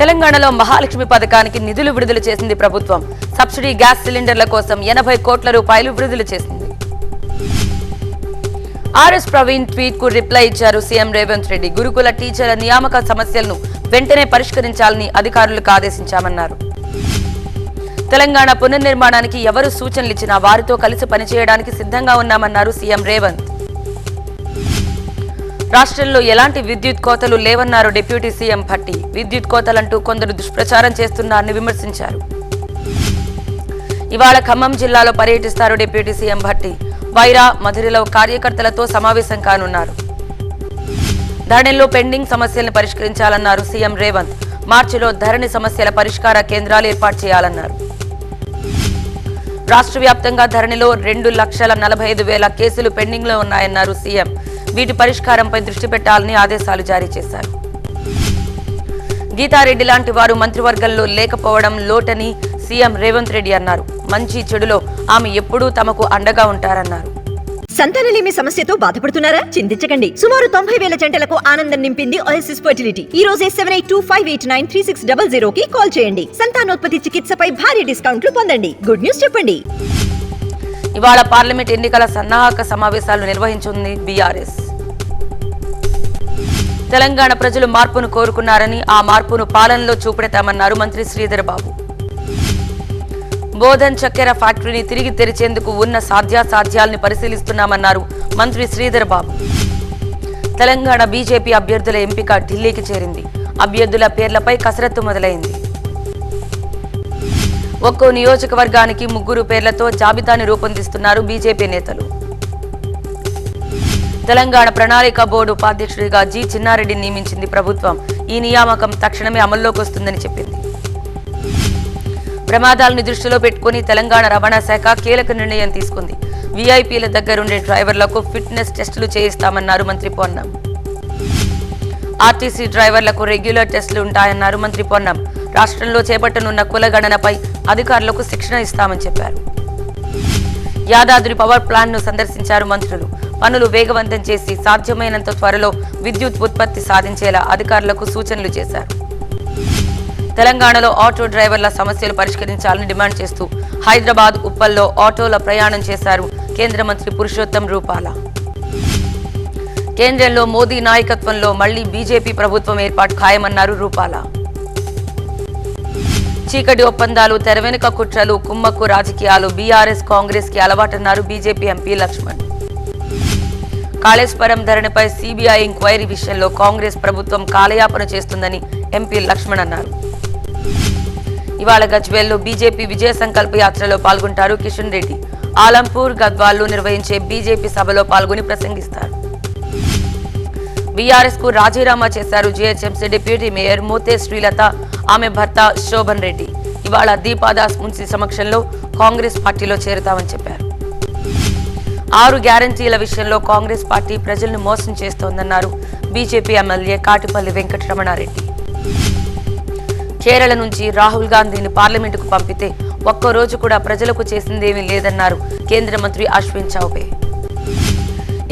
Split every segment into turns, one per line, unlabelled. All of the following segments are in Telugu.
తెలంగాణలో మహాలక్ష్మి పథకానికి నిధులు విడుదల చేసింది ప్రభుత్వం. సబ్సిడీ గ్యాస్ సిలిండర్ల కోసం 80 కోట్ల రూపాయలు విడుదల చేసింది. ఆర్ఎస్ ప్రవీణ్ ట్వీట్ కు రిప్లై ఇచ్చారు సీఎం రేవంత్ రెడ్డి. గురుకుల టీచర్ల నియామక సమస్యలను వెంటనే పరిష్కరించాలని అధికారులకు ఆదేశించామన్నారు. తెలంగాణ పునర్నిర్మాణానికి ఎవరు సూచనలు ఇచ్చినా వారితో కలిసి పనిచేయడానికి సిద్ధంగా ఉన్నామన్నారు సీఎం రేవంత్. రాష్ట్రంలో ఎలాంటి విద్యుత్ కోతలు లేవన్నారు డిప్యూటీ సీఎం భట్టి. విద్యుత్ కోతలంటూ కొందరు దుష్ప్రచారం చేస్తున్నారని విమర్శించారు. ఇవాళ ఖమ్మం జిల్లాలో పర్యటిస్తారు డిప్యూటీ సీఎం భట్టి. వైరా మధురలో కార్యకర్తలతో సమావేశం కానున్నారు. ధరణిలో పెండింగ్ సమస్యలను పరిష్కరించాలన్నారు సీఎం రేవంత్. మార్చిలో ధరణి సమస్యల పరిష్కార కేంద్రాలు ఏర్పాటు చేయాలన్నారు. రాష్ట్ర వ్యాప్తంగా ధరణిలో 2,45,000 కేసులు పెండింగ్ లో ఉన్నాయన్నారు సీఎం. వీటి పరిష్కారంపై దృష్టి పెట్టాలని ఆదేశాలు జారీ చేశారు. గీతారెడ్డి లాంటి వారు మంత్రివర్గంలో లేకపోవడం లోటని సీఎం రేవంత్ రెడ్డి అన్నారు. మంచి చెడులో ఆమె ఎప్పుడూ తమకు అండగా ఉంటారన్నారు.
సంతానలేమి సమస్యతో బాధపడుతున్నారా? చింతించకండి. సుమారు 90,000 జంటలకు ఆనందం నింపింది ఓఎస్ఎస్ ఫర్టిలిటీ. ఈ రోజే 7825893600 కి కాల్ చేయండి. సంతానోత్పత్తి చికిత్సపై భారీ డిస్కౌంట్లు పొందండి. గుడ్ న్యూస్ చెప్పండి.
ఇవాళ పార్లమెంట్ ఎన్నికల సన్నాహక సమావేశాలు నిర్వహించింది బీఆర్ఎస్. తెలంగాణ ప్రజలు మార్పును కోరుకున్నారని ఆ మార్పును పాలనలో చూపెడతామన్నారు మంత్రి శ్రీధర్ బాబు. బోధన్ చక్కెర ఫ్యాక్టరీని తిరిగి తెరిచేందుకు ఉన్న సాధ్యాసాధ్యాలను పరిశీలిస్తున్నామన్నారు మంత్రి శ్రీధర్ బాబు. తెలంగాణ బీజేపీ అభ్యర్థుల ఎంపిక ఢిల్లీకి చేరింది. అభ్యర్థుల పేర్లపై కసరత్తు మొదలైంది. ఒక్కో నియోజకవర్గానికి 3 పేర్లతో జాబితాను రూపొందిస్తున్నారు బీజేపీ నేతలు. తెలంగాణ ప్రణాళిక బోర్డు ఉపాధ్యక్షుడిగా జి చిన్నారెడ్డిని నియమించింది ప్రభుత్వం. ఈ నియామకం తక్షణమే అమల్లోకి వస్తుందని చెప్పింది. ప్రమాదాలను దృష్టిలో పెట్టుకుని తెలంగాణ రవాణా శాఖ కీలక నిర్ణయం తీసుకుంది. వీఐపీల దగ్గరుండే డ్రైవర్లకు ఫిట్నెస్ టెస్టులు చేయిస్తామన్నారు మంత్రి పొన్నం. ఆర్టీసీ డ్రైవర్లకు రెగ్యులర్ టెస్టులు ఉంటాయన్నారు మంత్రి పొన్నం. రాష్ట్రంలో చేపట్టనున్న కులగణనపై అధికారులకు శిక్షణ ఇస్తామని చెప్పారు. యాదాద్రి పవర్ ప్లాంట్ ను సందర్శించారు మంత్రులు. పనులు వేగవంతం చేసి సాధ్యమైనంత త్వరలో విద్యుత్ ఉత్పత్తి సాధించేలా అధికారులకు సూచనలు చేశారు. తెలంగాణలో ఆటో డ్రైవర్ల సమస్యలు పరిష్కరించాలని డిమాండ్ చేస్తూ హైదరాబాద్ ఉప్పల్లో ఆటోల ప్రయాణం చేశారు కేంద్ర మంత్రి పురుషోత్తం రూపాల. కేంద్రంలో మోదీ నాయకత్వంలో మళ్లీ బీజేపీ ప్రభుత్వం ఏర్పాటు ఖాయమన్నారు రూపాల. చీకటి ఒప్పందాలు, తెరవెనుక కుట్రలు, కుమ్మక్కు రాజకీయాలు బీఆర్ఎస్ కాంగ్రెస్ కి అలవాటన్నారు బీజేపీ ఎంపీ లక్ష్మణ్. కాళేశ్వరం ధరణిపై సీబీఐ ఎంక్వైరీ విషయంలో కాంగ్రెస్ ప్రభుత్వం కాలయాపన చేస్తుందని ఎంపీ లక్ష్మణ్ అన్నారు. ఇవాళ గజ్వేల్లో బీజేపీ విజయ సంకల్ప యాత్రలో పాల్గొంటారు కిషన్ రెడ్డి. ఆలంపూర్, గద్వాల్లో నిర్వహించే బీజేపీ సభలో పాల్గొని ప్రసంగిస్తారు. బీఆర్ఎస్ కు రాజీనామా చేశారు GHMC deputy mayor Mothe Srilatha, ఆమె భర్త శోభన్ రెడ్డి. ఇవాళ దీపాదాస్ మున్సి సమక్షంలో కాంగ్రెస్ పార్టీలో చేరుతామని చెప్పారు. 6 గ్యారంటీల విషయంలో కాంగ్రెస్ పార్టీ ప్రజలను మోసం చేస్తోందన్నారు బీజేపీ ఎమ్మెల్యే కాటిపల్లి వెంకటరమణారెడ్డి. కేరళ నుంచి రాహుల్ గాంధీని పార్లమెంటుకు పంపితే ఒక్కరోజు కూడా ప్రజలకు చేసిందేమీ లేదన్నారు కేంద్ర మంత్రి అశ్విన్ చౌబే.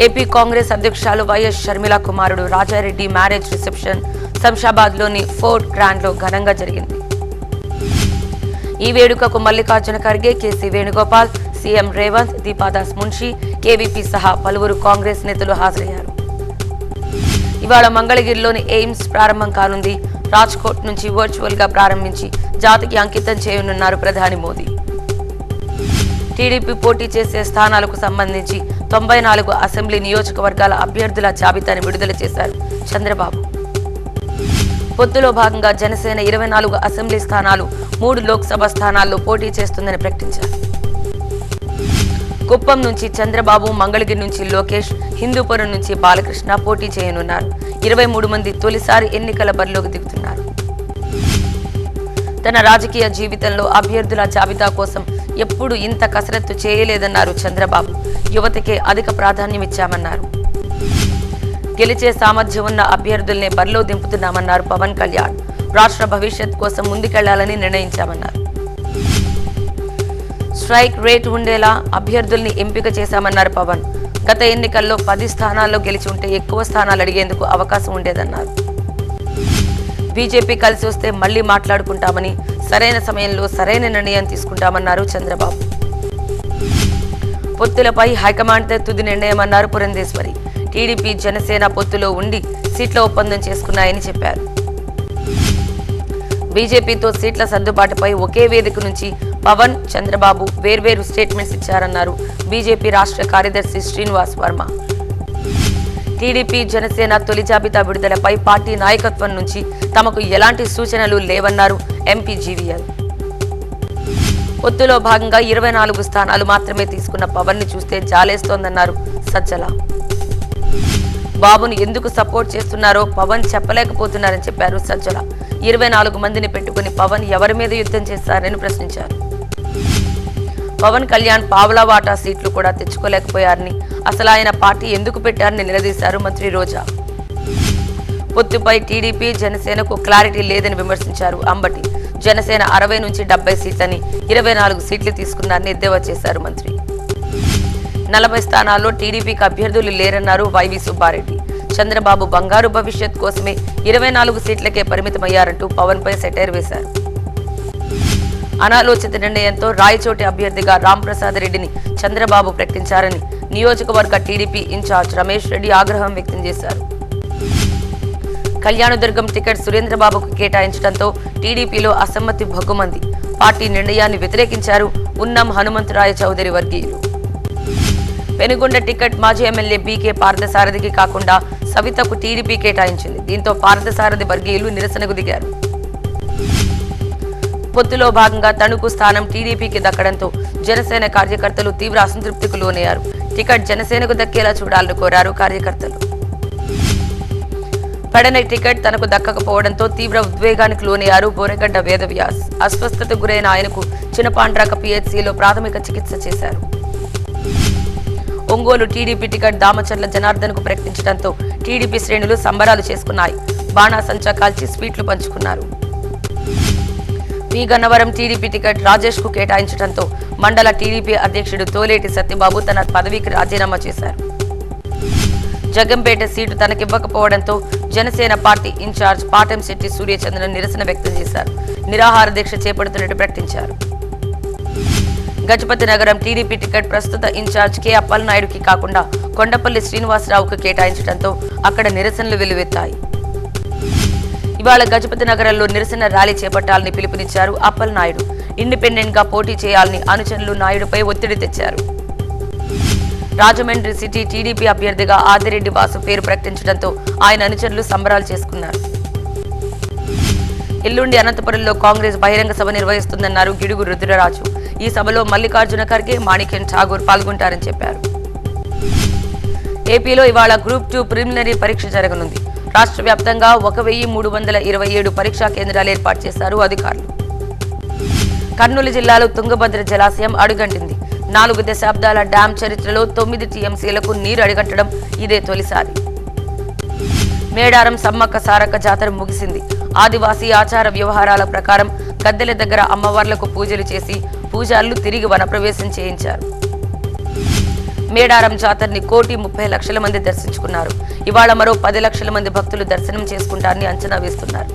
ఏపీ కాంగ్రెస్ అధ్యక్షురాలు వైఎస్ షర్మిల కుమారుడు రాజారెడ్డి మ్యారేజ్ రిసెప్షన్ శంషాబాద్ లోని ఫోర్ట్ గ్రాండ్ లో ఘనంగా జరిగింది. ఈ వేడుకకు మల్లికార్జున ఖర్గే, కేసీ వేణుగోపాల్, సీఎం రేవంత్, దీపాదాస్ మున్షి, కేవీపీ సహా పలువురు కాంగ్రెస్ నేతలు హాజరయ్యారు. ఇవాళ మంగళగిరిలోని ఎయిమ్స్ ప్రారంభం కానుంది. రాజ్కోట్ నుంచి వర్చువల్ గా ప్రారంభించి జాతికి అంకితం చేయనున్నారు ప్రధాని మోదీ. టీడీపీ పోటీ చేసే స్థానాలకు సంబంధించి 94 అసెంబ్లీ నియోజకవర్గాల అభ్యర్థుల జాబితాను విడుదల చేశారు చంద్రబాబు. పొత్తులో భాగంగా జనసేన 24 అసెంబ్లీ స్థానాలు, 3 లోక్సభ స్థానాల్లో పోటీ చేస్తుందని ప్రకటించారు. కుప్పం నుంచి చంద్రబాబు, మంగళగిరి నుంచి లోకేష్, హిందూపురం నుంచి బాలకృష్ణ పోటీ చేయనున్నారు. 23 మంది తొలిసారి ఎన్నికల బరిలోకి దిగుతున్నారు. తన రాజకీయ జీవితంలో అభ్యర్థుల జాబితా కోసం ఎప్పుడు ఇంత కసరత్తు చేయలేదన్నారు చంద్రబాబు. యువతకే అధిక ప్రాధాన్యం ఇచ్చామన్నారు. గెలిచే సామర్థ్యం ఉన్న అభ్యర్థుల్నే బరిలో దింపుతున్నామన్నారు పవన్ కళ్యాణ్. రాష్ట్ర భవిష్యత్ కోసం ముందుకెళ్లాలని నిర్ణయించామన్నారు. స్ట్రైక్ రేట్ ఉండేలా అభ్యర్థుల్ని ఎంపిక చేశామన్నారు పవన్. గత ఎన్నికల్లో 10 స్థానాల్లో గెలిచి ఉంటే ఎక్కువ స్థానాలు అడిగేందుకు అవకాశం ఉండేదన్నారు. బీజేపీ కలిసి వస్తే మళ్లీ మాట్లాడుకుంటామని, సరైన సమయంలో సరైన నిర్ణయం తీసుకుంటామన్నారు చంద్రబాబు. పొత్తులపై హైకమాండ్తో తుది నిర్ణయమన్నారు పురంధేశ్వరి. టీడీపీ జనసేన పొత్తులో ఉండి సీట్ల ఒప్పందం చేసుకున్నాయని చెప్పారు. బీజేపీతో సీట్ల సర్దుబాటుపై ఒకే వేదిక నుంచి పవన్, చంద్రబాబు వేర్వేరు స్టేట్మెంట్స్ ఇచ్చారన్నారు బీజేపీ రాష్ట్ర కార్యదర్శి శ్రీనివాస్ వర్మ. టీడీపీ జనసేన తొలి జాబితా విడుదలపై పార్టీ నాయకత్వం నుంచి తమకు ఎలాంటి సూచనలు లేవన్నారు ఎంపీ జీవీఎల్. పొత్తులో భాగంగా 24 స్థానాలు మాత్రమే తీసుకున్న పవన్ ని చూస్తే జాలేస్తోందన్నారు సజ్జల. బాబును ఎందుకు సపోర్ట్ చేస్తున్నారో పవన్ చెప్పలేకపోతున్నారని చెప్పారు సజ్జల. 24 మందిని పెట్టుకుని పవన్ ఎవరి మీద యుద్ధం చేస్తారని ప్రశ్నించారు. పవన్ కళ్యాణ్ పావలా వాటా సీట్లు కూడా తెచ్చుకోలేకపోయారని, అసలు ఆయన పార్టీ ఎందుకు పెట్టారని నిలదీశారు మంత్రి రోజా. పొత్తుపై టీడీపీ జనసేనకు క్లారిటీ లేదని విమర్శించారు అంబటి. జనసేన 60 నుంచి 70 సీట్లని, 24 సీట్లు తీసుకున్నారని ఎద్దేవా చేశారు మంత్రి. 40 స్థానాల్లో టీడీపీకి అభ్యర్థులు లేరన్నారు వైవి సుబ్బారెడ్డి. చంద్రబాబు బంగారు భవిష్యత్ కోసమే 24 సీట్లకే పరిమితమయ్యారంటూ పవన్ పై సెటైర్ వేశారు. అనాలోచిత నిర్ణయంతో రాయచోటి అభ్యర్థిగా రాంప్రసాద్ రెడ్డిని చంద్రబాబు ప్రకటించారని నియోజకవర్గ టీడీపీ ఇన్ఛార్జ్ రమేష్ రెడ్డి ఆగ్రహం వ్యక్తం చేశారు. కళ్యాణదుర్గం టికెట్ సురేంద్రబాబుకు కేటాయించడంతో టీడీపీలో అసమ్మతి భగ్గుమంది. పార్టీ నిర్ణయాన్ని వ్యతిరేకించారు ఉన్నం హనుమంతరాయ చౌదరి వర్గీయులు. పెనుగొండ టికెట్ మాజీ ఎమ్మెల్యే బీకే పార్థసారథికి కాకుండా సవితకు టీడీపీ కేటాయించింది. దీంతో పార్థసారథి వర్గీయులు నిరసనకు దిగారు. పొత్తులో భాగంగా తణుకు స్థానం టీడీపీకి దక్కడంతో జనసేన కార్యకర్తలు తీవ్ర అసంతృప్తికి లోనయ్యారు. టికెట్ జనసేనకు దక్కేలా చూడాలని కోరారు కార్యకర్తలు. పెడన టికెట్ తనకు దక్కకపోవడంతో తీవ్ర ఉద్వేగానికి లోనయ్యారు బోరెగడ్డ వేదవ్యాస్. అస్వస్థతకు గురైన ఆయనకు చినపాండ్రాక పిహెచ్సిలో ప్రాథమిక చికిత్స చేశారు. ఒంగోలు టీడీపీ టికెట్ దామచర్ల జనార్దన్ కు ప్రకటించడంతో టీడీపీ శ్రేణులు సంబరాలు చేసుకున్నాయి. బాణాసంచా కాల్చి స్వీట్లు పంచుకున్నారు. మీ గన్నవరం టీడీపీ టికెట్ రాజేష్ కు కేటాయించడంతో మండల టీడీపీ అధ్యక్షుడు తోలేటి సత్యబాబు తన పదవికి రాజీనామా చేశారు. జగంపేట సీటు తనకివ్వకపోవడంతో జనసేన పార్టీ ఇన్ఛార్జ్ పాటంశెట్టి సూర్యచంద్రన్ నిరసన వ్యక్తం చేశారు. నిరాహార దీక్ష చేపడుతున్నట్టు ప్రకటించారు. గజపతి నగరం టీడీపీ టికెట్ ప్రస్తుత ఇన్ఛార్జ్ కె అప్పలనాయుడుకి కాకుండా కొండపల్లి శ్రీనివాసరావుకు కేటాయించడంతో అక్కడ నిరసనలు వెల్లువెత్తాయి. ఇవాళ గజపతి నగరంలో నిరసన ర్యాలీ చేపట్టాలని పిలుపునిచ్చారు అప్పలనాయుడు. ఇండిపెండెంట్ గా పోటీ చేయాలని అనుచరులు నాయుడుపై ఒత్తిడి తెచ్చారు. రాజమండ్రి సిటీ టీడీపీ అభ్యర్థిగా ఆదిరెడ్డి వాసు పేరు ప్రకటించడంతో ఆయన అనుచరులు సంబరాలు చేసుకున్నారు. ఎల్లుండి అనంతపురంలో కాంగ్రెస్ బహిరంగ సభ నిర్వహిస్తుందన్నారు గిడుగు రుద్రరాజు. ఈ సభలో మల్లికార్జున ఖర్గే, మాణిక్యం ఠాగూర్ పాల్గొంటారని చెప్పారు. ఏపీలో ఇవాళ గ్రూప్ 2 ప్రిలిమినరీ పరీక్ష జరగనుంది. రాష్ట్ర వ్యాప్తంగా 1327 పరీక్షా కేంద్రాలు ఏర్పాటు చేశారు అధికారులు. కర్నూలు జిల్లాలో తుంగభద్ర జలాశయం అడుగంటింది. 4 దశాబ్దాల డ్యాం చరిత్రలో 9 టీఎంసీలకు నీరు అడుగంటడం ఇదే తొలిసారి. మేడారం సమ్మక్క సారక్క జాతర ముగిసింది. ఆదివాసీ ఆచార వ్యవహారాల ప్రకారం గద్దెల దగ్గర అమ్మవార్లకు పూజలు చేసి పూజారులు తిరిగి వనప్రవేశం చేయించారు. మేడారం జాతరని 1,30,00,000 మంది దర్శించుకున్నారు. ఇవాళ మరో 10 లక్షల మంది భక్తులు దర్శనం చేసుకుంటారని అంచనా వేస్తున్నారు.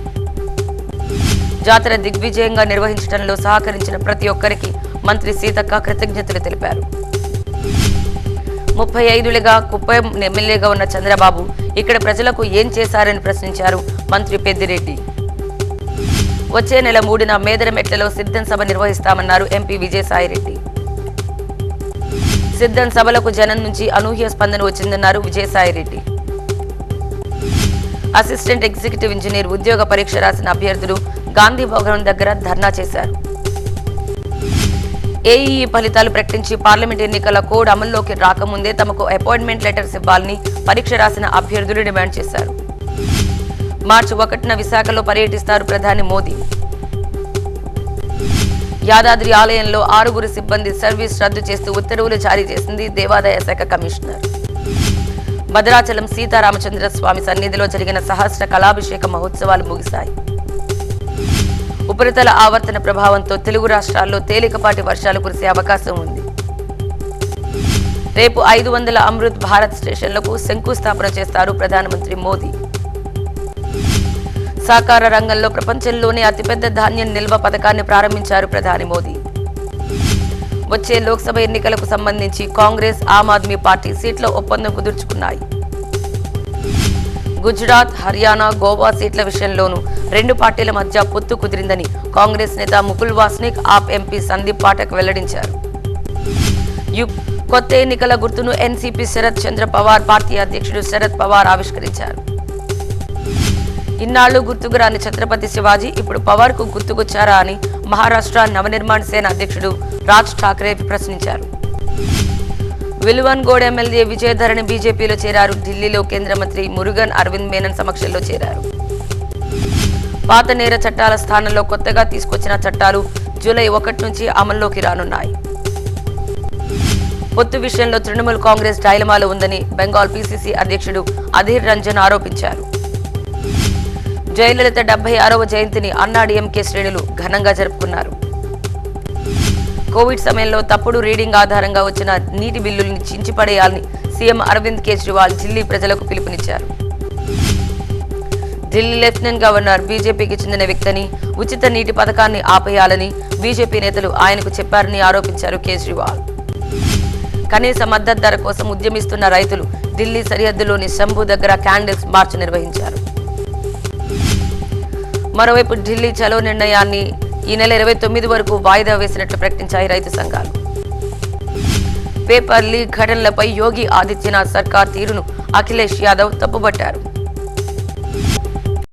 జాతర దిగ్విజయంగా నిర్వహించడంలో సహకరించిన ప్రతి ఒక్కరికి మంత్రి సీతక్క కృతజ్ఞతలు తెలిపారు. 35 ఏళ్లుగా కుప్పం ఎమ్మెల్యేగా ఉన్న చంద్రబాబు ఇక్కడ ప్రజలకు ఏం చేశారని ప్రశ్నించారు మంత్రి పెద్దిరెడ్డి. వచ్చే నెల 3న మేదరమెట్లలో సిద్ధం సభ నిర్వహిస్తామన్నారు ఎంపీ విజయసాయిరెడ్డి. సిద్ధం సభలకు జనం నుంచి అనూహ్య స్పందన వచ్చిందన్నారు విజయసాయిరెడ్డి. అసిస్టెంట్ ఎగ్జిక్యూటివ్ ఇంజనీర్ ఉద్యోగ పరీక్ష రాసిన అభ్యర్థులు గాంధీ భవనం దగ్గర ధర్నా చేశారు. ఏఈఈ ఫలితాలు ప్రకటించి పార్లమెంట్ ఎన్నికల కోడ్ అమల్లోకి రాకముందే తమకు అపాయింట్మెంట్ లెటర్స్ ఇవ్వాలని పరీక్ష రాసిన అభ్యర్థులు డిమాండ్ చేశారు. మార్చి 1న విశాఖలో పర్యటిస్తారు ప్రధాని మోదీ. యాదాద్రి ఆలయంలో 6 సిబ్బంది సర్వీస్ రద్దు చేస్తూ ఉత్తర్వులు జారీ చేసింది దేవాదాయ శాఖ కమిషనర్. భద్రాచలం సీతారామచంద్ర స్వామి సన్నిధిలో జరిగిన సహస్ర కళాభిషేక మహోత్సవాలు ముగిశాయి. ఉపరితల ఆవర్తన ప్రభావంతో తెలుగు రాష్ట్రాల్లో తేలికపాటి వర్షాలు కురిసే అవకాశం ఉంది. రేపు 500 అమృత్ భారత్ స్టేషన్లకు శంకుస్థాపన చేస్తారు ప్రధానమంత్రి మోదీ. సహకార రంగంలో ప్రపంచంలోనే అతిపెద్ద ధాన్యం నిల్వ పథకాన్ని ప్రారంభించారు ప్రధాని మోదీ. వచ్చే లోక్సభ ఎన్నికలకు సంబంధించి కాంగ్రెస్, ఆమ్ ఆద్మీ పార్టీ సీట్ల ఒప్పందం కుదుర్చుకున్నాయి. గుజరాత్, హర్యానా, గోవా సీట్ల విషయంలోనూ రెండు పార్టీల మధ్య పొత్తు కుదిరిందని కాంగ్రెస్ నేత ముకుల్ వాస్నిక్, ఆప్ ఎంపీ సందీప్ పాఠక్ వెల్లడించారు. కొత్త ఎన్నికల గుర్తును ఎన్సీపీ శరద్ చంద్ర పవార్ పార్టీ అధ్యక్షుడు శరద్ పవార్ ఆవిష్కరించారు. ఇన్నాళ్లు గుర్తుకు రాని ఛత్రపతి శివాజీ ఇప్పుడు పవార్ కు గుర్తుకొచ్చారా అని మహారాష్ట్ర నవనిర్మాణ్ సేన అధ్యక్షుడు రాజ్ ఠాక్రే ప్రశ్నించారు. విల్వన్గోడ్ ఎమ్మెల్యే విజయధరణి బీజేపీలో చేరారు. ఢిల్లీలో కేంద్ర మంత్రి మురుగన్ అరవింద్ మేనన్ సమక్షంలో చేరారు. పాత నేర చట్టాల స్థానంలో కొత్తగా తీసుకొచ్చిన చట్టాలు జూలై 1 నుంచి అమల్లోకి రానున్నాయి. పొత్తు విషయంలో తృణమూల్ కాంగ్రెస్ డైలమాలో ఉందని బెంగాల్ పీసీసీ అధ్యక్షుడు అధీర్ రంజన్ ఆరోపించారు. జయలలిత 76వ జయంతిని అన్నాడీఎంకే శ్రేణులు ఘనంగా జరుపుకున్నారు. కోవిడ్ సమయంలో తప్పుడు రీడింగ్ ఆధారంగా వచ్చిన నీటి బిల్లుల్ని చించిపడేయాలని సీఎం అరవింద్ కేజ్రీవాల్ ఢిల్లీ ప్రజలకు పిలుపునిచ్చారు. ఢిల్లీ లెఫ్టినెంట్ గవర్నర్ బీజేపీకి చెందిన వ్యక్తిని ఉచిత నీటి పథకాన్ని ఆపేయాలని బీజేపీ నేతలు ఆయనకు చెప్పారని ఆరోపించారు కేజ్రీవాల్. కనీస మద్దతు ధర కోసం ఉద్యమిస్తున్న రైతులు ఢిల్లీ సరిహద్దులోని శంభు దగ్గర క్యాండిల్స్ మార్చ్ నిర్వహించారు. మరోవైపు ఢిల్లీ చలో నిర్ణయాన్ని ఈ నెల 29 వరకు వాయిదా వేసినట్లు ప్రకటించాయి రైతు సంఘాలు. పేపర్ లీక్ ఘటనలపై యోగి ఆదిత్యనాథ్ సర్కార్ తీరును అఖిలేష్ యాదవ్ తప్పుబట్టారు.